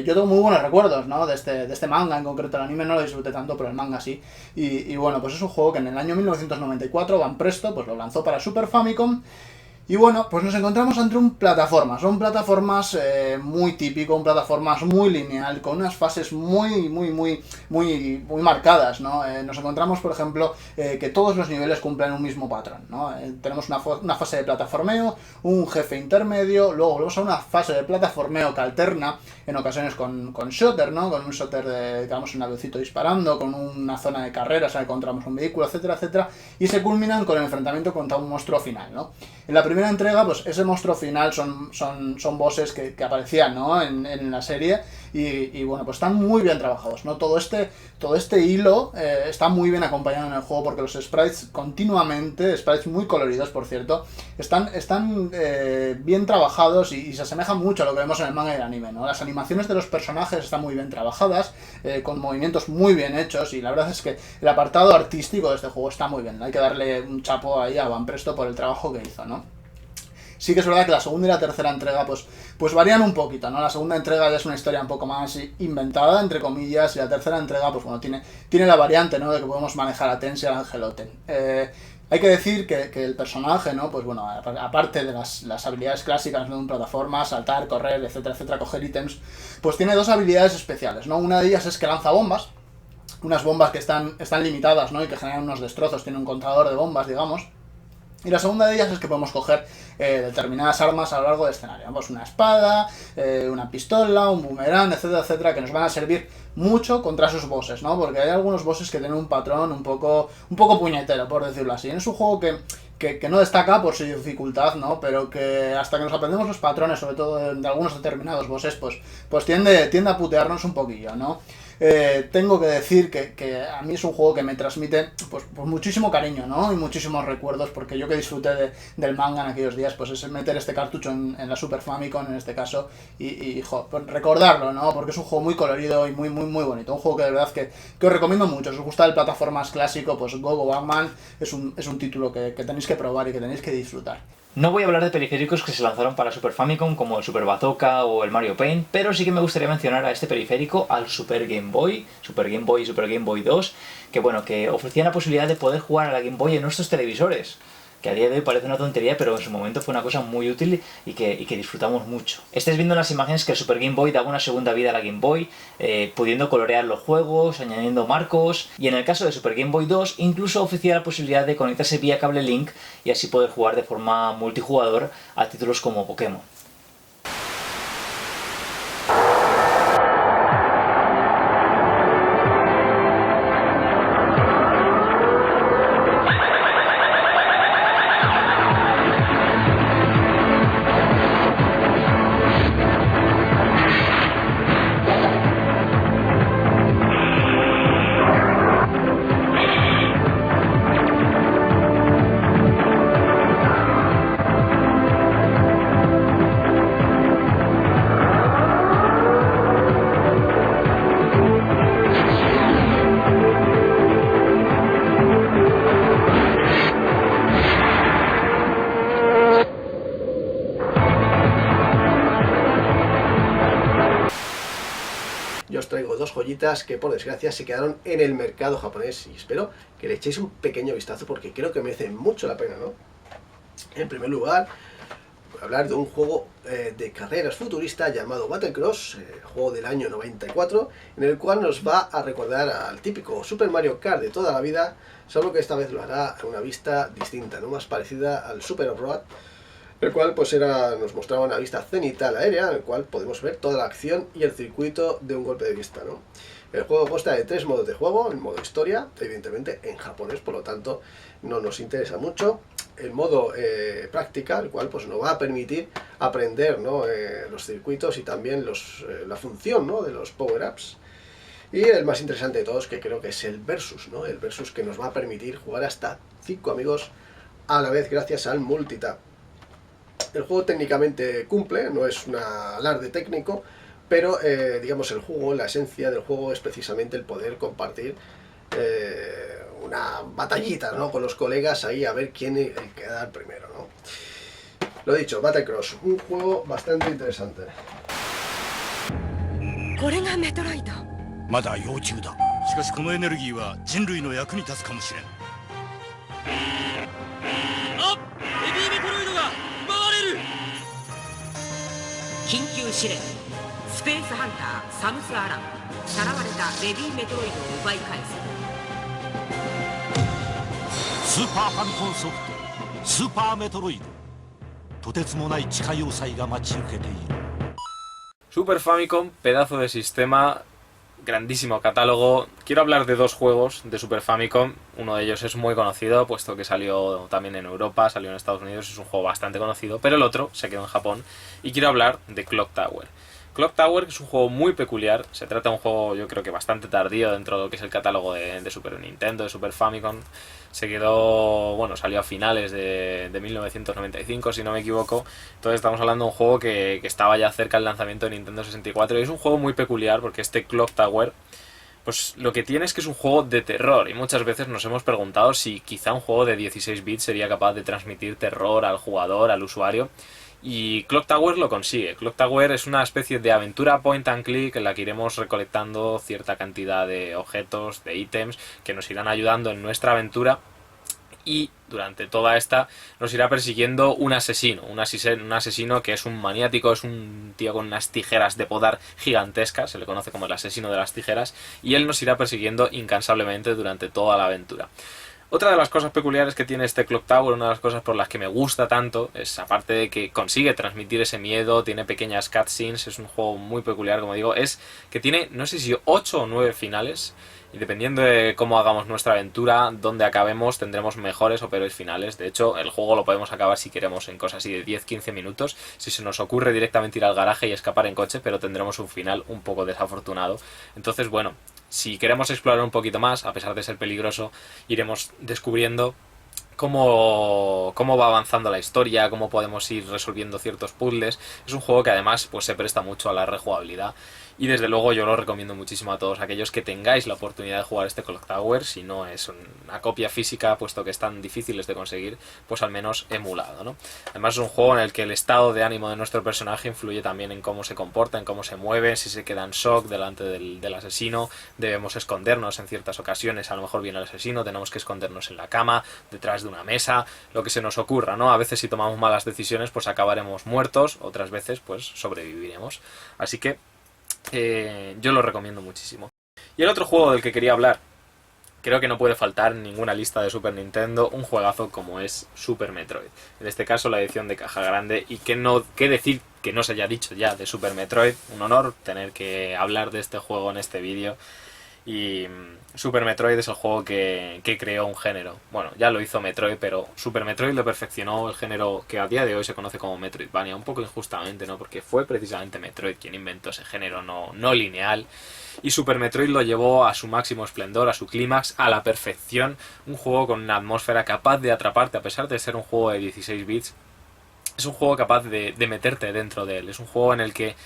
Yo tengo muy buenos recuerdos, ¿no? De este manga en concreto. El anime no lo disfruté tanto, pero el manga sí. Y bueno, pues es un juego que en el año 1994 Banpresto pues lo lanzó para Super Famicom. Y bueno, pues nos encontramos ante un plataformas, un plataformas muy típico, un plataformas muy lineal, con unas fases muy marcadas, ¿no? Nos encontramos, por ejemplo, que todos los niveles cumplen un mismo patrón, ¿no? Tenemos una fase de plataformeo, un jefe intermedio, luego volvemos a una fase de plataformeo que alterna en ocasiones con shooter, ¿no? Con un shooter de, digamos, un avioncito disparando, con una zona de carreras, encontramos un vehículo, etcétera, etcétera, y se culminan con el enfrentamiento contra un monstruo final, ¿no? En la primera entrega, pues ese monstruo final son bosses que aparecían, ¿no? en la serie y bueno, pues están muy bien trabajados, ¿no? Todo este hilo está muy bien acompañado en el juego porque los sprites continuamente, sprites muy coloridos, por cierto, están bien trabajados y se asemejan mucho a lo que vemos en el manga y el anime, ¿no? Las animaciones de los personajes están muy bien trabajadas, con movimientos muy bien hechos y la verdad es que el apartado artístico de este juego está muy bien, ¿no? Hay que darle un chapo ahí a Banpresto por el trabajo que hizo, ¿no? Sí que es verdad que la segunda y la tercera entrega pues varían un poquito, ¿no? La segunda entrega ya es una historia un poco más inventada, entre comillas, y la tercera entrega, pues bueno, tiene la variante, ¿no? De que podemos manejar a Tenshi y al Angelote. Hay que decir que el personaje, ¿no? Pues bueno, aparte de las habilidades clásicas, ¿no? De un plataforma, saltar, correr, etcétera, etcétera, coger ítems, pues tiene dos habilidades especiales, ¿no? Una de ellas es que lanza bombas, unas bombas que están limitadas, ¿no? Y que generan unos destrozos, tiene un contador de bombas, digamos. Y la segunda de ellas es que podemos coger determinadas armas a lo largo del escenario. Pues una espada, una pistola, un boomerang, etcétera, etcétera, que nos van a servir mucho contra esos bosses, ¿no? Porque hay algunos bosses que tienen un patrón un poco puñetero, por decirlo así. Es un juego que no destaca por su dificultad, ¿no? Pero que hasta que nos aprendemos los patrones, sobre todo de algunos determinados bosses, pues tiende a putearnos un poquillo, ¿no? Tengo que decir que a mí es un juego que me transmite pues muchísimo cariño, ¿no? Y muchísimos recuerdos, porque yo que disfruté del manga en aquellos días, pues es meter este cartucho en la Super Famicom, en este caso, y pues recordarlo, ¿no? Porque es un juego muy colorido y muy bonito. Un juego que de verdad que os recomiendo mucho. Si os gusta el plataformas clásico, pues Go Batman es un título que tenéis que probar y que tenéis que disfrutar. No voy a hablar de periféricos que se lanzaron para Super Famicom como el Super Bazooka o el Mario Paint, pero sí que me gustaría mencionar a este periférico, al Super Game Boy y Super Game Boy 2, que bueno, que ofrecían la posibilidad de poder jugar a la Game Boy en nuestros televisores, que a día de hoy parece una tontería, pero en su momento fue una cosa muy útil y que disfrutamos mucho. Estáis viendo en las imágenes que el Super Game Boy daba una segunda vida a la Game Boy, pudiendo colorear los juegos, añadiendo marcos, y en el caso de Super Game Boy 2 incluso ofrecía la posibilidad de conectarse vía cable Link y así poder jugar de forma multijugador a títulos como Pokémon. Traigo dos joyitas que por desgracia se quedaron en el mercado japonés y espero que le echéis un pequeño vistazo porque creo que merece mucho la pena, ¿no? En primer lugar, voy a hablar de un juego de carreras futurista llamado Battlecross, juego del año 94, en el cual nos va a recordar al típico Super Mario Kart de toda la vida, solo que esta vez lo hará a una vista distinta, no más parecida al Super Off-Road, el cual pues nos mostraba una vista cenital aérea, en el cual podemos ver toda la acción y el circuito de un golpe de vista, ¿no? El juego consta de 3 modos de juego: el modo historia, evidentemente en japonés, por lo tanto no nos interesa mucho; el modo práctica, el cual pues nos va a permitir aprender, ¿no? Los circuitos y también la función, ¿no? De los power-ups; y el más interesante de todos, que creo que es el versus, ¿no? El versus que nos va a permitir jugar hasta 5 amigos a la vez gracias al multitap. El juego técnicamente cumple, no es un alarde técnico, pero digamos el juego, la esencia del juego es precisamente el poder compartir una batallita, ¿no? Con los colegas ahí a ver quién queda el primero, ¿no? Lo dicho, Battlecross, un juego bastante interesante. これがメトロイド。まだ幼虫だ。しかしこのエネルギーは人類の役に立つかもしれん。あ、ヘビーメトロイドが奪われる。緊急指令。スペースハンターサムス・アラン。さらわれたベビーメトロイドを奪い返す。スーパーファミコンソフトスーパーメトロイド。とてつもない地下要塞が待ち受けている。 Super Famicom, pedazo de sistema, grandísimo catálogo. Quiero hablar de dos juegos de Super Famicom. Uno de ellos es muy conocido, puesto que salió también en Europa, salió en Estados Unidos, es un juego bastante conocido, pero el otro se quedó en Japón. Y quiero hablar de Clock Tower. Clock Tower es un juego muy peculiar, se trata de un juego yo creo que bastante tardío dentro de lo que es el catálogo de Super Nintendo, de Super Famicom. Se quedó, bueno, salió a finales de 1995 si no me equivoco. Entonces estamos hablando de un juego que estaba ya cerca del lanzamiento de Nintendo 64 y es un juego muy peculiar porque este Clock Tower, pues lo que tiene es que es un juego de terror y muchas veces nos hemos preguntado si quizá un juego de 16 bits sería capaz de transmitir terror al jugador, al usuario. Y Clock Tower lo consigue. Clock Tower es una especie de aventura point and click en la que iremos recolectando cierta cantidad de objetos, de ítems, que nos irán ayudando en nuestra aventura. Y durante toda esta nos irá persiguiendo un asesino que es un maniático, es un tío con unas tijeras de podar gigantescas, se le conoce como el asesino de las tijeras, y él nos irá persiguiendo incansablemente durante toda la aventura. Otra de las cosas peculiares que tiene este Clock Tower, una de las cosas por las que me gusta tanto, es aparte de que consigue transmitir ese miedo, tiene pequeñas cutscenes, es un juego muy peculiar, como digo, es que tiene, no sé si 8 o 9 finales, y dependiendo de cómo hagamos nuestra aventura, donde acabemos, tendremos mejores o peores finales. De hecho, el juego lo podemos acabar si queremos en cosas así de 10-15 minutos, si se nos ocurre directamente ir al garaje y escapar en coche, pero tendremos un final un poco desafortunado. Entonces, bueno, si queremos explorar un poquito más, a pesar de ser peligroso, iremos descubriendo cómo va avanzando la historia, cómo podemos ir resolviendo ciertos puzzles. Es un juego que además pues se presta mucho a la rejugabilidad. Y desde luego yo lo recomiendo muchísimo a todos aquellos que tengáis la oportunidad de jugar este Clock Tower, si no es una copia física, puesto que están difíciles de conseguir, pues al menos emulado, ¿no? Además es un juego en el que el estado de ánimo de nuestro personaje influye también en cómo se comporta, en cómo se mueve, si se queda en shock delante del asesino, debemos escondernos en ciertas ocasiones, a lo mejor viene el asesino, tenemos que escondernos en la cama, detrás de una mesa, lo que se nos ocurra, ¿no? A veces si tomamos malas decisiones pues acabaremos muertos, otras veces pues sobreviviremos. Así que yo lo recomiendo muchísimo. Y el otro juego del que quería hablar, creo que no puede faltar en ninguna lista de Super Nintendo, un juegazo como es Super Metroid. En este caso la edición de caja grande, y qué decir que no se haya dicho ya de Super Metroid. Un honor tener que hablar de este juego en este vídeo. Y Super Metroid es el juego que creó un género. Bueno, ya lo hizo Metroid, pero Super Metroid lo perfeccionó, el género que a día de hoy se conoce como Metroidvania, un poco injustamente, ¿no? Porque fue precisamente Metroid quien inventó ese género no lineal. Y Super Metroid lo llevó a su máximo esplendor, a su clímax, a la perfección. Un juego con una atmósfera capaz de atraparte, a pesar de ser un juego de 16 bits. Es un juego capaz de meterte dentro de él. Es un juego en el que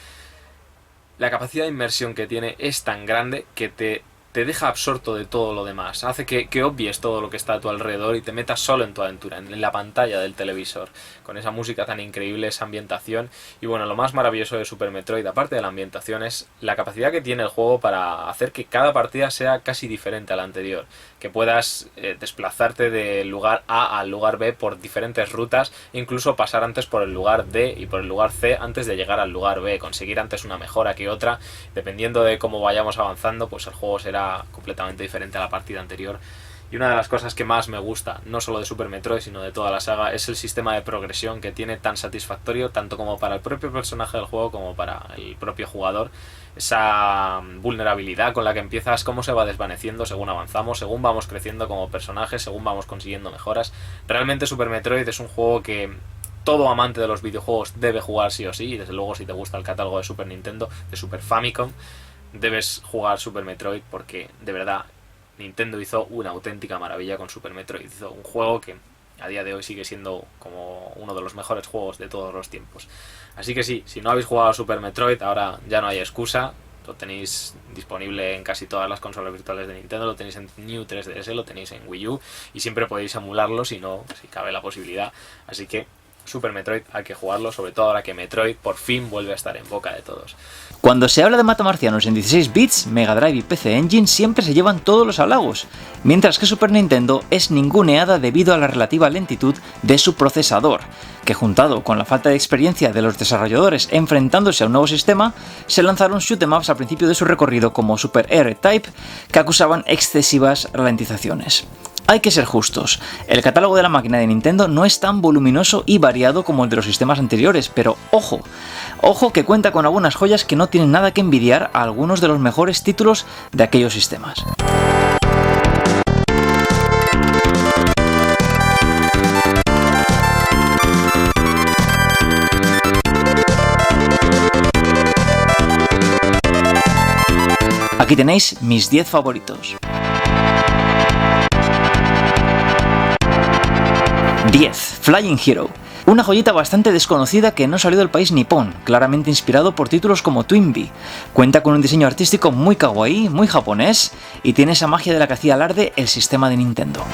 la capacidad de inmersión que tiene es tan grande que te deja absorto de todo lo demás. Hace que obvies todo lo que está a tu alrededor y te metas solo en tu aventura, en la pantalla del televisor, con esa música tan increíble, esa ambientación. Y bueno, lo más maravilloso de Super Metroid, aparte de la ambientación, es la capacidad que tiene el juego para hacer que cada partida sea casi diferente a la anterior. Que puedas desplazarte del lugar A al lugar B por diferentes rutas, e incluso pasar antes por el lugar D y por el lugar C antes de llegar al lugar B, conseguir antes una mejora que otra. Dependiendo de cómo vayamos avanzando, pues el juego será completamente diferente a la partida anterior. Y una de las cosas que más me gusta, no solo de Super Metroid, sino de toda la saga, es el sistema de progresión que tiene tan satisfactorio, tanto como para el propio personaje del juego como para el propio jugador. Esa vulnerabilidad con la que empiezas, cómo se va desvaneciendo según avanzamos, según vamos creciendo como personajes, según vamos consiguiendo mejoras. Realmente Super Metroid es un juego que todo amante de los videojuegos debe jugar sí o sí, y desde luego si te gusta el catálogo de Super Nintendo, de Super Famicom, debes jugar Super Metroid, porque de verdad Nintendo hizo una auténtica maravilla con Super Metroid. Hizo un juego que a día de hoy sigue siendo como uno de los mejores juegos de todos los tiempos. Así que sí, si no habéis jugado a Super Metroid, ahora ya no hay excusa. Lo tenéis disponible en casi todas las consolas virtuales de Nintendo, lo tenéis en New 3DS, lo tenéis en Wii U y siempre podéis emularlo si cabe la posibilidad. Así que Super Metroid hay que jugarlo, sobre todo ahora que Metroid por fin vuelve a estar en boca de todos. Cuando se habla de matamarcianos en 16 bits, Mega Drive y PC Engine siempre se llevan todos los halagos, mientras que Super Nintendo es ninguneada debido a la relativa lentitud de su procesador, que juntado con la falta de experiencia de los desarrolladores enfrentándose a un nuevo sistema, se lanzaron shoot'em-ups al principio de su recorrido como Super R-Type que acusaban excesivas ralentizaciones. Hay que ser justos, el catálogo de la máquina de Nintendo no es tan voluminoso y variado como el de los sistemas anteriores, pero ojo que cuenta con algunas joyas que no tienen nada que envidiar a algunos de los mejores títulos de aquellos sistemas. Aquí tenéis mis 10 favoritos. 10. Flying Hero. Una joyita bastante desconocida que no salió del país nipón, claramente inspirado por títulos como Twinbee. Cuenta con un diseño artístico muy kawaii, muy japonés, y tiene esa magia de la que hacía alarde el sistema de Nintendo.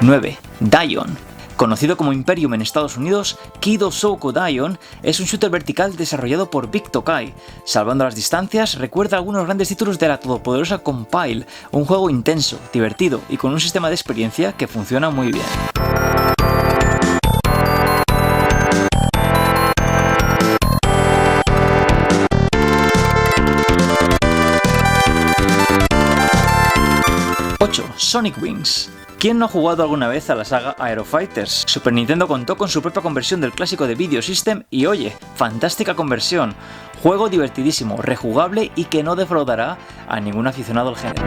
¡9. Daion. Conocido como Imperium en Estados Unidos, Kido Souko Daion es un shooter vertical desarrollado por Big Tokai. Salvando las distancias, recuerda algunos grandes títulos de la todopoderosa Compile, un juego intenso, divertido y con un sistema de experiencia que funciona muy bien. Sonic Wings. ¿Quién no ha jugado alguna vez a la saga Aero Fighters? Super Nintendo contó con su propia conversión del clásico de Video System y oye, fantástica conversión. Juego divertidísimo, rejugable y que no defraudará a ningún aficionado al género.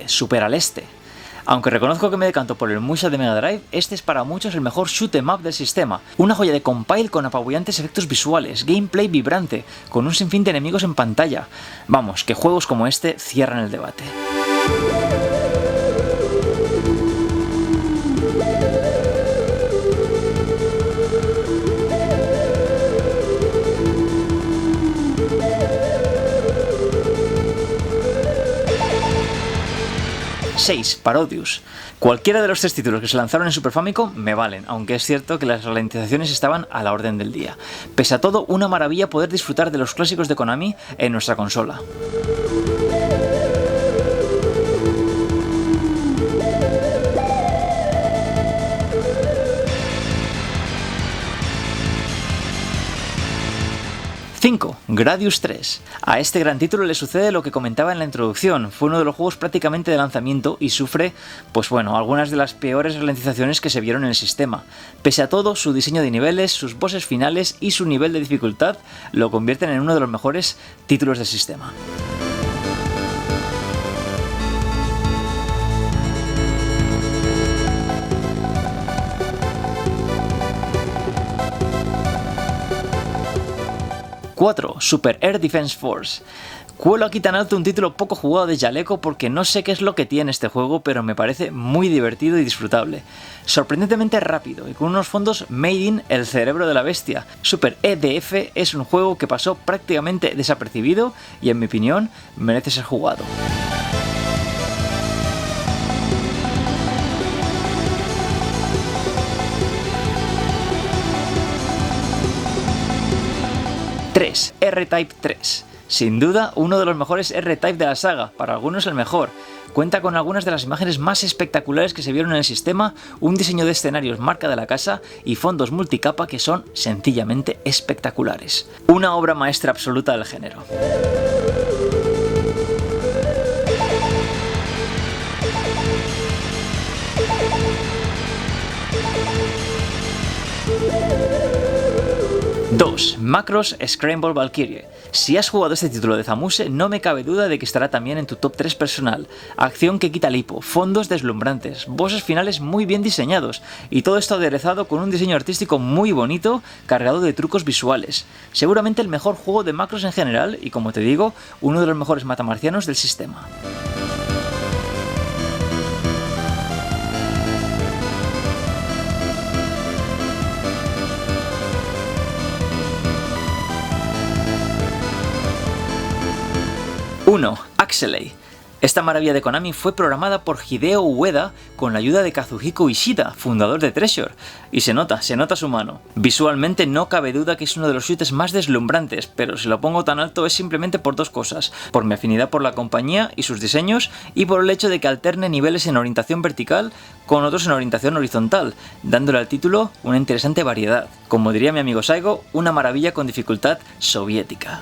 Super al Este. Aunque reconozco que me decanto por el Musha de Mega Drive, este es para muchos el mejor shoot'em up del sistema. Una joya de compile con apabullantes efectos visuales, gameplay vibrante, con un sinfín de enemigos en pantalla. Vamos, que juegos como este cierran el debate. Parodius. Cualquiera de los 3 títulos que se lanzaron en Super Famicom me valen, aunque es cierto que las ralentizaciones estaban a la orden del día. Pese a todo, una maravilla poder disfrutar de los clásicos de Konami en nuestra consola. Gradius 3. A este gran título le sucede lo que comentaba en la introducción, fue uno de los juegos prácticamente de lanzamiento y sufre, pues bueno, algunas de las peores ralentizaciones que se vieron en el sistema. Pese a todo, su diseño de niveles, sus bosses finales y su nivel de dificultad lo convierten en uno de los mejores títulos del sistema. Super Air Defense Force. Cuelo aquí tan alto un título poco jugado de Jaleco porque no sé qué es lo que tiene este juego, pero me parece muy divertido y disfrutable. Sorprendentemente rápido y con unos fondos made in el cerebro de la bestia. Super EDF es un juego que pasó prácticamente desapercibido y en mi opinión merece ser jugado. R-Type 3. Sin duda, uno de los mejores R-Type de la saga, para algunos el mejor. Cuenta con algunas de las imágenes más espectaculares que se vieron en el sistema, un diseño de escenarios marca de la casa y fondos multicapa que son sencillamente espectaculares. Una obra maestra absoluta del género. Macross Scramble Valkyrie. Si has jugado este título de Zamuse, no me cabe duda de que estará también en tu top 3 personal. Acción que quita el hipo, fondos deslumbrantes, bosses finales muy bien diseñados, y todo esto aderezado con un diseño artístico muy bonito, cargado de trucos visuales. Seguramente el mejor juego de macros en general, y como te digo, uno de los mejores matamarcianos del sistema. ¡1. Axelay. Esta maravilla de Konami fue programada por Hideo Ueda con la ayuda de Kazuhiko Ishida, fundador de Treasure, y se nota su mano. Visualmente no cabe duda que es uno de los shooters más deslumbrantes, pero si lo pongo tan alto es simplemente por dos cosas: por mi afinidad por la compañía y sus diseños, y por el hecho de que alterne niveles en orientación vertical con otros en orientación horizontal, dándole al título una interesante variedad. Como diría mi amigo Saigo, una maravilla con dificultad soviética.